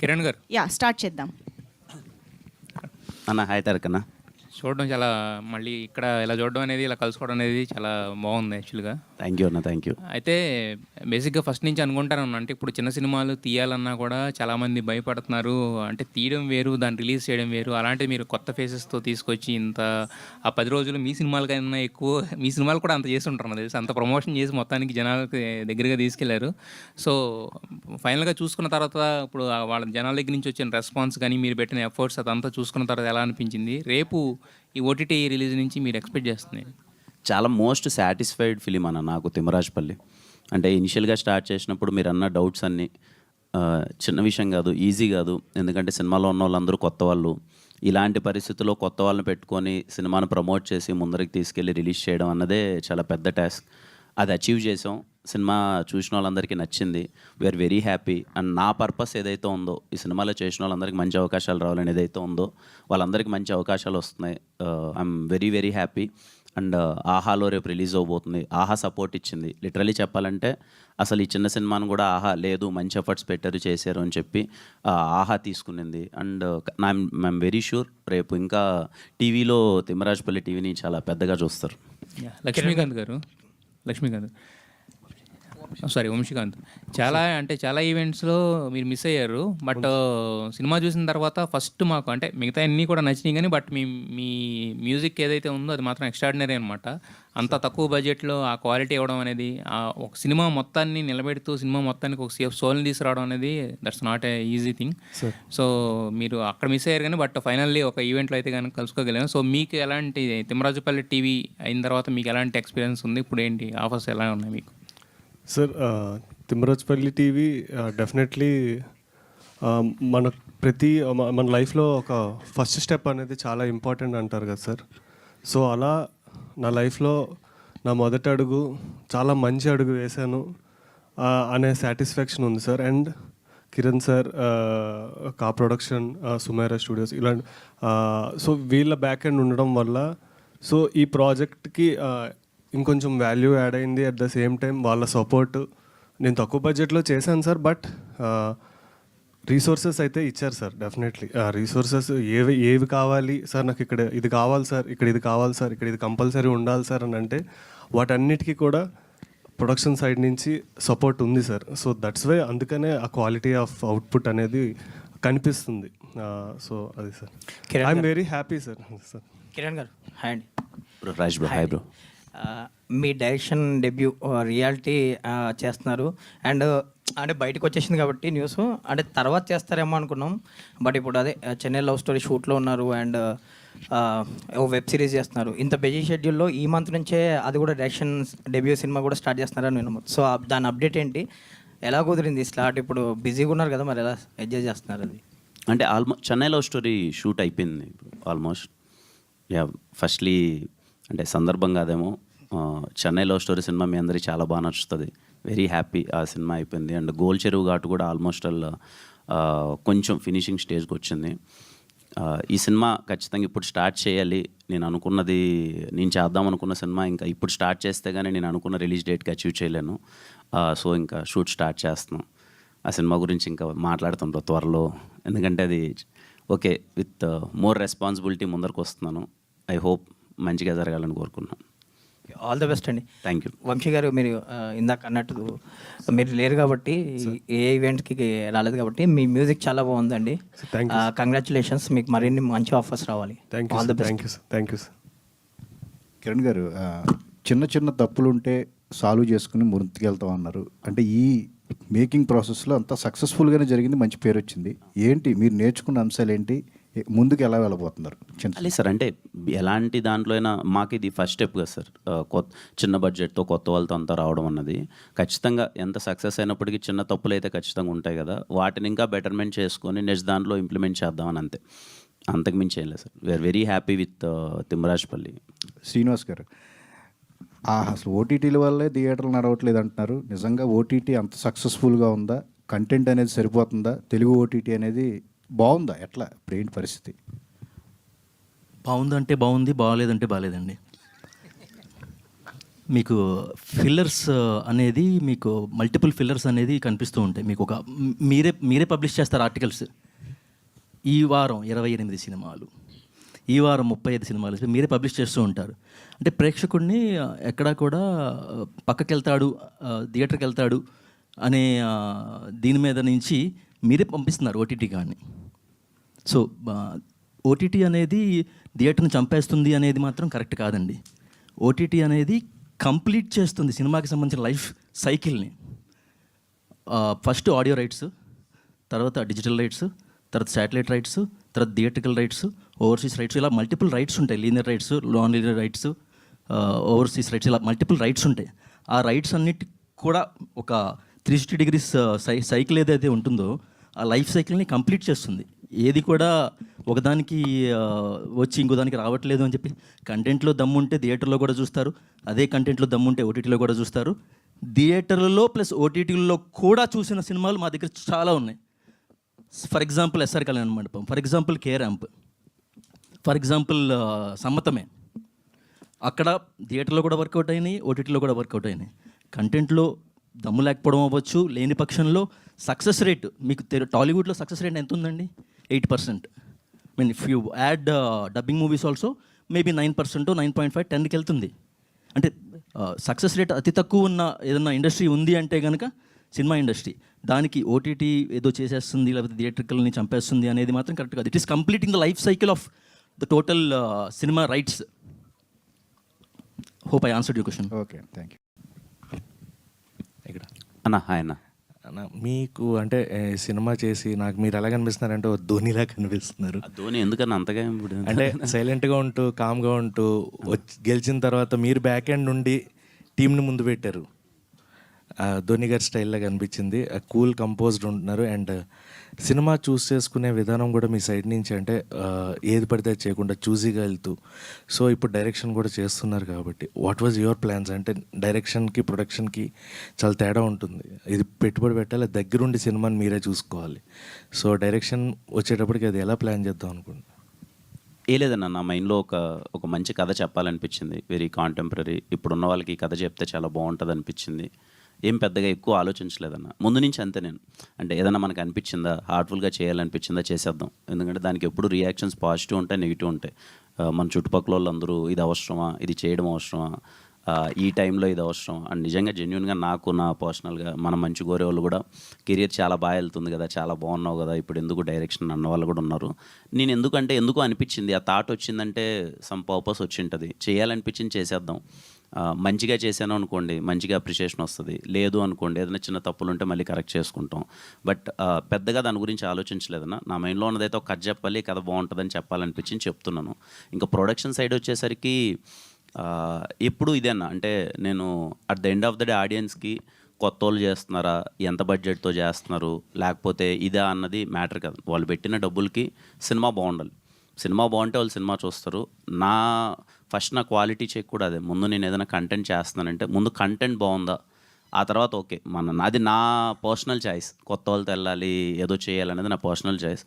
కిరణ్ గారు స్టార్ట్ చేద్దాం. అన్న హాయ్ తారక్ అన్న. చూడడం చాలా మళ్ళీ ఇక్కడ ఇలా చూడడం అనేది ఇలా కలుసుకోవడం అనేది చాలా బాగుంది యాక్చువల్గా. థ్యాంక్ యూ అన్న, థ్యాంక్ యూ. అయితే బేసిక్గా ఫస్ట్ నుంచి అనుకుంటాను అంటే ఇప్పుడు చిన్న సినిమాలు తీయాలన్నా కూడా చాలామంది భయపడుతున్నారు. అంటే తీయడం వేరు, దాన్ని రిలీజ్ చేయడం వేరు. అలాంటి మీరు కొత్త ఫేసెస్తో తీసుకొచ్చి ఇంత ఆ 10 రోజులు మీ సినిమాలకైనా ఎక్కువ మీ సినిమాలు కూడా అంత చేసి ఉంటారు నాకు తెలిసి. అంత ప్రమోషన్ చేసి మొత్తానికి జనాలకి దగ్గరగా తీసుకెళ్లారు. సో ఫైనల్గా చూసుకున్న తర్వాత ఇప్పుడు వాళ్ళ జనాల దగ్గర నుంచి వచ్చిన రెస్పాన్స్ కానీ మీరు పెట్టిన ఎఫర్ట్స్ అదంతా చూసుకున్న తర్వాత ఎలా అనిపించింది? రేపు ఈ ఓటీటీ రిలీజ్ నుంచి మీరు ఎక్స్పెక్ట్ చేస్తున్నాయి? చాలా మోస్ట్ సాటిస్ఫైడ్ ఫిలిం అన్న నాకు తిమ్మరాజుపల్లి. అంటే ఇనిషియల్గా స్టార్ట్ చేసినప్పుడు మీరు అన్న డౌట్స్ అన్నీ చిన్న విషయం కాదు, ఈజీ కాదు. ఎందుకంటే సినిమాలో ఉన్న వాళ్ళందరూ కొత్త వాళ్ళు. ఇలాంటి పరిస్థితుల్లో కొత్త వాళ్ళని పెట్టుకొని సినిమాను ప్రమోట్ చేసి ముందరికి తీసుకెళ్ళి రిలీజ్ చేయడం అన్నదే చాలా పెద్ద టాస్క్. అది అచీవ్ చేసాం. సినిమా చూసిన వాళ్ళందరికీ నచ్చింది. We're very happy. అండ్ నా పర్పస్ ఏదైతే ఉందో, ఈ సినిమాలో చేసిన వాళ్ళందరికీ మంచి అవకాశాలు రావాలని ఏదైతే ఉందో వాళ్ళందరికీ మంచి అవకాశాలు వస్తున్నాయి. I'm very very happy. And ఆహాలో రేపు రిలీజ్ అవబోతుంది. ఆహా సపోర్ట్ ఇచ్చింది. లిటరలీ చెప్పాలంటే అసలు ఈ చిన్న సినిమాను కూడా ఆహా లేదు మంచి ఎఫర్ట్స్ పెట్టారు చేశారు అని చెప్పి ఆహా తీసుకునింది. అండ్ ఐఎమ్ వెరీ షూర్ రేపు ఇంకా టీవీలో తిమ్మరాజుపల్లి టీవీని చాలా పెద్దగా చూస్తారు. వంశీకాంత్ చాలా ఈవెంట్స్లో మీరు మిస్ అయ్యారు. బట్ సినిమా చూసిన తర్వాత ఫస్ట్ మాకు అంటే మిగతా అన్నీ కూడా నచ్చినాయి కానీ బట్ మీ మ్యూజిక్ ఏదైతే ఉందో అది మాత్రం ఎక్స్ట్రాడినరీ అనమాట. అంత తక్కువ బడ్జెట్లో ఆ క్వాలిటీ ఇవ్వడం అనేది, ఒక సినిమా మొత్తాన్ని నిలబెడుతూ సినిమా మొత్తానికి ఒక సేఫ్ సోల్ని తీసుకురావడం అనేది that's not a easy thing. So మీరు అక్కడ మిస్ అయ్యారు కానీ బట్ ఫైనల్లీ ఒక ఈవెంట్లో అయితే కనుక కలుసుకోగలిగాను. సో మీకు ఎలాంటి తిమ్మరాజుపల్లి టీవీ అయిన తర్వాత మీకు ఎలాంటి ఎక్స్పీరియన్స్ ఉంది? ఇప్పుడు ఏంటి ఆఫర్స్ ఎలా ఉన్నాయి మీకు? సార్ తిమ్మరాజుపల్లి టీవీ డెఫినెట్లీ మన లైఫ్లో ఒక ఫస్ట్ స్టెప్ అనేది చాలా ఇంపార్టెంట్ అంటారు కదా సార్. సో అలా నా లైఫ్లో నా మొదటి అడుగు చాలా మంచి అడుగు వేశాను అనే సాటిస్ఫాక్షన్ ఉంది సార్. అండ్ కిరణ్ సార్, కా ప్రొడక్షన్, సుమైరా స్టూడియోస్ ఇలాంటి సో వీళ్ళ బ్యాక్ ఎండ్ ఉండడం వల్ల సో ఈ ప్రాజెక్ట్కి ఇంకొంచెం వాల్యూ యాడ్ అయింది. అట్ ద సేమ్ టైం వాళ్ళ సపోర్ట్. నేను తక్కువ బడ్జెట్లో చేశాను సార్, బట్ రీసోర్సెస్ అయితే ఇచ్చారు సార్. డెఫినెట్లీ రీసోర్సెస్ ఏవి కావాలి సార్, నాకు ఇక్కడ ఇది కావాలి సార్, ఇక్కడ ఇది కావాలి సార్, ఇక్కడ ఇది కంపల్సరీ ఉండాలి సార్ అని అంటే వాటన్నిటికీ కూడా ప్రొడక్షన్ సైడ్ నుంచి సపోర్ట్ ఉంది సార్. సో దట్స్ వై అందుకనే ఆ క్వాలిటీ ఆఫ్ అవుట్పుట్ అనేది కనిపిస్తుంది. సో అది sir, I'm very happy sir. Sir Kiran గారు హాయ్ అండి. Raj bro hi bro. మీ డైరెక్షన్ డెబ్యూ రియాలిటీ చేస్తున్నారు అండ్ అంటే బయటకు వచ్చేసింది కాబట్టి న్యూస్, అంటే తర్వాత చేస్తారేమో అనుకున్నాం. బట్ ఇప్పుడు అదే చెన్నై లవ్ స్టోరీ షూట్లో ఉన్నారు అండ్ ఓ వెబ్ సిరీస్ చేస్తున్నారు. ఇంత బిజీ షెడ్యూల్లో ఈ మంత్ నుంచే అది కూడా డైరెక్షన్ డెబ్యూ సినిమా కూడా స్టార్ట్ చేస్తున్నారని నేను. సో దాని అప్డేట్ ఏంటి, ఎలా కుదిరింది స్లాట్? ఇప్పుడు బిజీగా ఉన్నారు కదా, మరి ఎలా ఎంజాయ్ చేస్తున్నారు అది? అంటే చెన్నై లవ్ స్టోరీ షూట్ అయిపోయింది ఆల్మోస్ట్. ఫస్ట్లీ అంటే సందర్భంగా అదేమో చెన్నై లవ్ స్టోరీ సినిమా మీ అందరికీ చాలా బాగా నచ్చుతుంది. వెరీ హ్యాపీ ఆ సినిమా అయిపోయింది. అండ్ గోల్ చెరువు ఘాటు కూడా ఆల్మోస్ట్ కొంచెం ఫినిషింగ్ స్టేజ్కి వచ్చింది. ఈ సినిమా ఖచ్చితంగా ఇప్పుడు స్టార్ట్ చేయాలి. నేను చేద్దాం అనుకున్న సినిమా ఇంకా ఇప్పుడు స్టార్ట్ చేస్తే కానీ నేను అనుకున్న రిలీజ్ డేట్కి అచీవ్ చేయలేను. సో ఇంకా షూట్ స్టార్ట్ చేస్తున్నాం. ఆ సినిమా గురించి ఇంకా మాట్లాడుతుంటాం త్వరలో. ఎందుకంటే అది ఓకే విత్ మోర్ రెస్పాన్సిబిలిటీ ముందరకు వస్తున్నాను. ఐ హోప్ మంచిగా జరగాలని కోరుకున్నాను. ఆల్ ద బెస్ట్ అండి. Thank you. వంశీ గారు, మీరు ఇందాక అన్నట్టు మీరు లేరు కాబట్టి ఏ ఈవెంట్కి రాలేదు కాబట్టి మీ మ్యూజిక్ చాలా బాగుందండి. కంగ్రాచులేషన్స్, మీకు మరిన్ని మంచి ఆఫర్స్ రావాలి. All the best. Thank you sir. Kiran గారు, చిన్న చిన్న తప్పులు ఉంటే సాల్వ్ చేసుకుని ముందుకెళ్తాం అన్నారు. అంటే ఈ మేకింగ్ ప్రాసెస్లో అంతా సక్సెస్ఫుల్గానే జరిగింది, మంచి పేరు వచ్చింది. ఏంటి మీరు నేర్చుకున్న అంశాలు ఏంటి, ముందుకు ఎలా వెళ్ళబోతున్నారు? అలే సార్, అంటే ఎలాంటి దాంట్లో అయినా మాకు ఇది ఫస్ట్ స్టెప్ కదా సార్. చిన్న బడ్జెట్తో కొత్త వాళ్ళతో అంతా రావడం అన్నది ఖచ్చితంగా ఎంత సక్సెస్ అయినప్పటికీ చిన్న తప్పులు అయితే ఖచ్చితంగా ఉంటాయి కదా. వాటిని ఇంకా బెటర్మెంట్ చేసుకొని నెక్స్ట్ దాంట్లో ఇంప్లిమెంట్ చేద్దామని అంతే, అంతకు మించి ఏం లేదు sir. We're very happy with Thimmarajupalli. Srinivas గారు, అసలు ఓటీటీల వల్లే థియేటర్లు నడవట్లేదు అంటున్నారు. నిజంగా ఓటీటీ అంత సక్సెస్ఫుల్గా ఉందా? కంటెంట్ అనేది సరిపోతుందా? తెలుగు ఓటీటీ అనేది బాగుందా? ఎట్లా ఇప్పుడు ఏంటి పరిస్థితి? బాగుందంటే బాగుంది, బాగాలేదంటే బాగాలేదండి. మీకు ఫిల్లర్స్ అనేది మీకు మల్టిపుల్ ఫిల్లర్స్ అనేది కనిపిస్తూ ఉంటాయి. మీకు ఒక మీరే పబ్లిష్ చేస్తారు ఆర్టికల్స్. ఈ వారం 28 సినిమాలు, ఈ వారం 35 సినిమాలు మీరే పబ్లిష్ చేస్తూ ఉంటారు. అంటే ప్రేక్షకుడిని ఎక్కడా కూడా పక్కకి వెళ్తాడు, థియేటర్కి వెళ్తాడు అనే దీని మీద నుంచి మీరే పంపిస్తున్నారు ఓటీటీ కానీ. సో ఓటీటీ అనేది థియేటర్ని చంపేస్తుంది అనేది మాత్రం కరెక్ట్ కాదండి. ఓటీటీ అనేది కంప్లీట్ చేస్తుంది సినిమాకి సంబంధించిన లైఫ్ సైకిల్ని. ఫస్ట్ ఆడియో రైట్స్, తర్వాత డిజిటల్ రైట్స్, తర్వాత శాటిలైట్ రైట్స్, తర్వాత థియేట్రికల్ రైట్స్, ఓవర్సీస్ రైట్స్, ఇలా మల్టిపుల్ రైట్స్ ఉంటాయి. Linear rights, non linear rights, overseas rights, ఇలా మల్టిపుల్ రైట్స్ ఉంటాయి. ఆ రైట్స్ అన్నిటి కూడా ఒక 360 డిగ్రీస్ సైకిల్ ఏదైతే ఉంటుందో ఆ లైఫ్ సైకిల్ని కంప్లీట్ చేస్తుంది. ఏది కూడా ఒకదానికి వచ్చి ఇంకో దానికి రావట్లేదు అని చెప్పి, కంటెంట్లో దమ్ము ఉంటే థియేటర్లో కూడా చూస్తారు, అదే కంటెంట్లో దమ్ము ఉంటే ఓటీటీలో కూడా చూస్తారు. థియేటర్లలో ప్లస్ ఓటీటీలలో కూడా చూసిన సినిమాలు మా దగ్గర చాలా ఉన్నాయి. For example SR Kalyana Mandapam, for example K ramp, for example Sammathame. అక్కడ థియేటర్లో కూడా వర్కౌట్ అయినాయి, ఓటీటీలో కూడా వర్కౌట్ అయినాయి. కంటెంట్లో దమ్ము లేకపోవడం అవ్వచ్చు, లేని పక్షంలో సక్సెస్ రేట్ మీకు టాలీవుడ్లో సక్సెస్ రేట్ ఎంత ఉందండి? 8%. Mean if you add dubbing movies also maybe 9%, 9.5, 10కి వెళ్తుంది. అంటే సక్సెస్ రేట్ అతి తక్కువ ఉన్న ఏదన్నా ఇండస్ట్రీ ఉంది అంటే కనుక సినిమా ఇండస్ట్రీ. దానికి ఓటీటీ ఏదో చేసేస్తుంది లేకపోతే థియేట్రికల్ని చంపేస్తుంది అనేది మాత్రం కరెక్ట్ కాదు. It is completing the life cycle of the total cinema rights. Hope I answered your question. Okay, thank you. ఇక్కడ అన్న హాయ్ అన్న. అన్న మీకు అంటే సినిమా చేసి నాకు మీరు ఎలా కనిపిస్తున్నారంటే ఓ ధోనిలా కనిపిస్తున్నారు. ఆ ధోని ఎందుకన్నా అంతగా ఇప్పుడు అంటే సైలెంట్గా ఉంటూ కామ్గా ఉంటూ గెలిచిన తర్వాత మీరు బ్యాక్ ఎండ్ నుండి టీంని ముందు పెట్టారు. ధోని గారి స్టైల్లో కనిపించింది. కూల్ కంపోజ్డ్ ఉంటున్నారు. అండ్ సినిమా చూస్ చేసుకునే విధానం కూడా మీ సైడ్ నుంచి అంటే ఏది పడితే అది చేయకుండా చూజీగా వెళ్తూ, సో ఇప్పుడు డైరెక్షన్ కూడా చేస్తున్నారు కాబట్టి వాట్ వాజ్ యువర్ ప్లాన్స్? అంటే డైరెక్షన్కి ప్రొడక్షన్కి చాలా తేడా ఉంటుంది. ఇది పెట్టుబడి పెట్టాలి, దగ్గరుండి సినిమాని మీరే చూసుకోవాలి. సో డైరెక్షన్ వచ్చేటప్పటికి అది ఎలా ప్లాన్ చేద్దాం అనుకుంటున్నాను? ఏ లేదన్న, నా మైండ్లో ఒక మంచి కథ చెప్పాలనిపించింది. Very contemporary. ఇప్పుడున్న వాళ్ళకి ఈ కథ చెప్తే చాలా బాగుంటుంది అనిపించింది. ఏం పెద్దగా ఎక్కువ ఆలోచించలేదన్న. ముందు నుంచి అంతే నేను. అంటే ఏదైనా మనకు అనిపించిందా, హార్ట్ఫుల్గా చేయాలనిపించిందా చేసేద్దాం. ఎందుకంటే దానికి ఎప్పుడు రియాక్షన్స్ పాజిటివ్ ఉంటాయి, నెగిటివ్ ఉంటాయి. మన చుట్టుపక్కల వాళ్ళందరూ ఇది అవసరమా, ఇది చేయడం అవసరమా, ఈ టైంలో ఇది అవసరం అండ్ నిజంగా జెన్యున్గా నాకు నా పర్సనల్గా మనం మంచి కోరే వాళ్ళు కూడా కెరియర్ చాలా బాగా వెళ్తుంది కదా, చాలా బాగున్నావు కదా, ఇప్పుడు ఎందుకు డైరెక్షన్ అన్న వాళ్ళు కూడా ఉన్నారు. నేను ఎందుకు అనిపించింది, ఆ థాట్ వచ్చిందంటే సమ్ పర్పస్ వచ్చి ఉంటుంది. చేయాలనిపించింది చేసేద్దాం. మంచిగా చేశాను అనుకోండి మంచిగా అప్రిషియేషన్ వస్తుంది, లేదు అనుకోండి ఏదైనా చిన్న తప్పులు ఉంటే మళ్ళీ కరెక్ట్ చేసుకుంటాం. బట్ పెద్దగా దాని గురించి ఆలోచించలేదన్న. నా మైండ్లో ఉన్నదైతే ఒక కథ చెప్పాలి, కథ బాగుంటుందని చెప్పాలనిపించింది చెప్తున్నాను. ఇంకా ప్రొడక్షన్ సైడ్ వచ్చేసరికి ఎప్పుడు ఇదే అన్న. అంటే నేను at the end of the day ఆడియన్స్కి కొత్త వాళ్ళు చేస్తున్నారా, ఎంత బడ్జెట్తో చేస్తున్నారు, లేకపోతే ఇదా అన్నది మ్యాటర్ కాదు. వాళ్ళు పెట్టిన డబ్బులకి సినిమా బాగుండాలి. సినిమా బాగుంటే వాళ్ళు సినిమా చూస్తారు. నా క్వాలిటీ చెక్ కూడా అదే. ముందు నేను ఏదైనా కంటెంట్ చేస్తున్నానంటే ముందు కంటెంట్ బాగుందా, ఆ తర్వాత ఓకే నాది నా పర్సనల్ చాయిస్. కొత్త వాళ్ళతో వెళ్ళాలి ఏదో చేయాలనేది నా పర్సనల్ చాయిస్.